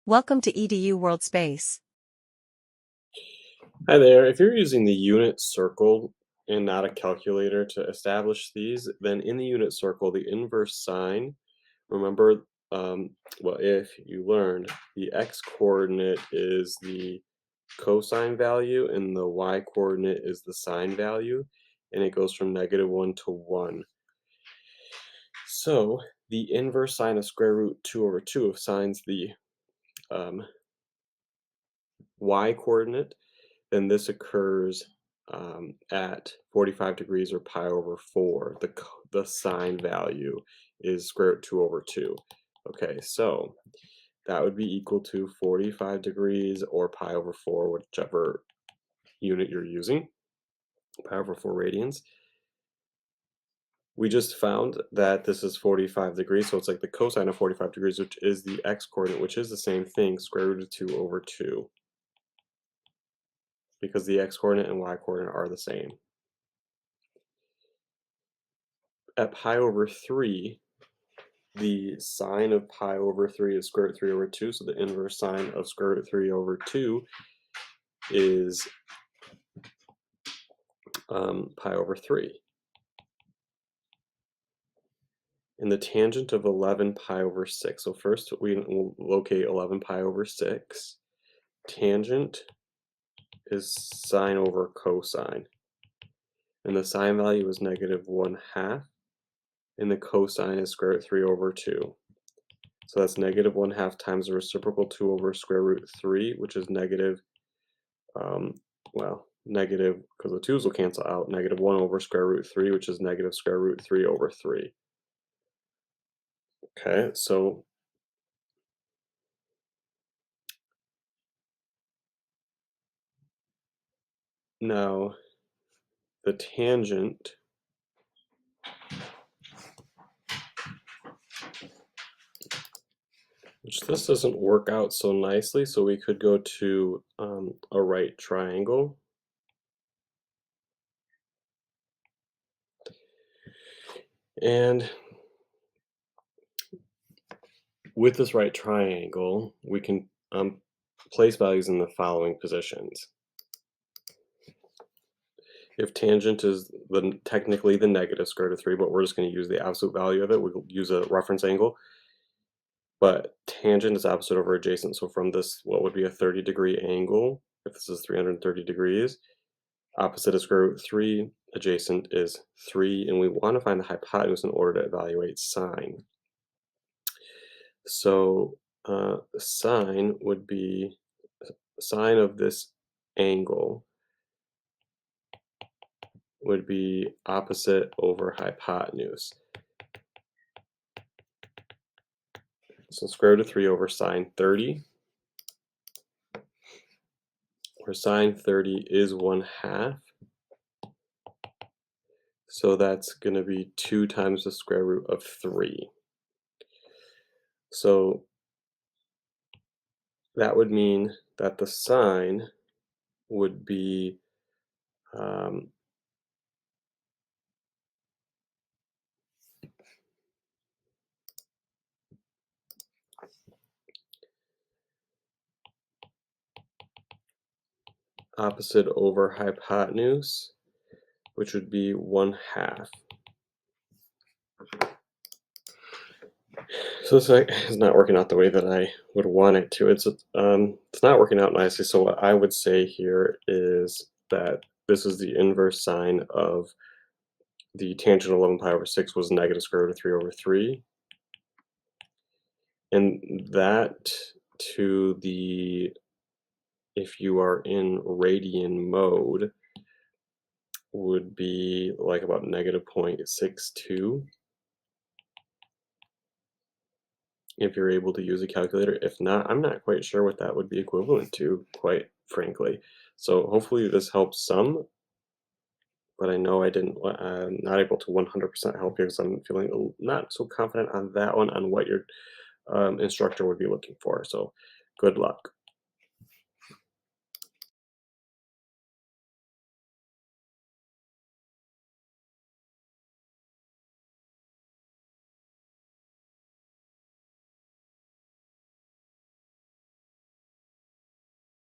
Welcome to EDU World Space. Hi there. If you're using the unit circle and not a calculator to establish these, then in the unit circle, the inverse sign, remember, well, if you learned, the x-coordinate is the cosine value and the y-coordinate is the sine value, and it goes from -1 to 1. So the inverse sine of square root 2 over 2 assigns the um, y-coordinate, then this occurs at 45 degrees or pi over 4. The sine value is square root 2 over 2. Okay, so that would be equal to 45 degrees or pi over 4, whichever unit you're using, pi over 4 radians. We just found that this is 45 degrees, so it's like the cosine of 45 degrees, which is the x-coordinate, which is the same thing, square root of 2 over 2, because the x-coordinate and y-coordinate are the same. At pi over 3, the sine of pi over 3 is square root 3 over 2, so the inverse sine of square root 3 over 2 is pi over 3. And the tangent of 11 pi over 6. So first we will locate 11 pi over 6. Tangent is sine over cosine. And the sine value is -1/2. And the cosine is square root 3 over 2. So that's -1/2 times the reciprocal 2 over square root 3, which is negative, negative, because the 2's will cancel out, -1 over square root 3, which is negative square root 3 over 3. Okay, so now the tangent which this doesn't work out so nicely, so we could go to a right triangle. And with this right triangle, we can place values in the following positions. If tangent is technically the negative square root of 3, but we're just going to use the absolute value of it, we'll use a reference angle. But tangent is opposite over adjacent, so from this, what would be a 30-degree angle, if this is 330 degrees, opposite is square root 3, adjacent is 3, and we want to find the hypotenuse in order to evaluate sine. So sine would be sine of this angle would be opposite over hypotenuse. So square root of 3 over sine 30, where sine 30 is 1/2. So that's going to be 2 times the square root of 3. So that would mean that the sine would be opposite over hypotenuse, which would be 1/2. So this is not working out the way that I would want it to. It's not working out nicely. So what I would say here is that this is the inverse sine of the tangent of 11 pi over 6 was negative square root of 3 over 3. And that to the, if you are in radian mode, would be like about -0.62. If you're able to use a calculator. If not, I'm not quite sure what that would be equivalent to, quite frankly. So hopefully this helps some, but I know I'm not able to 100% help you because I'm feeling not so confident on that one, on what your instructor would be looking for. So good luck.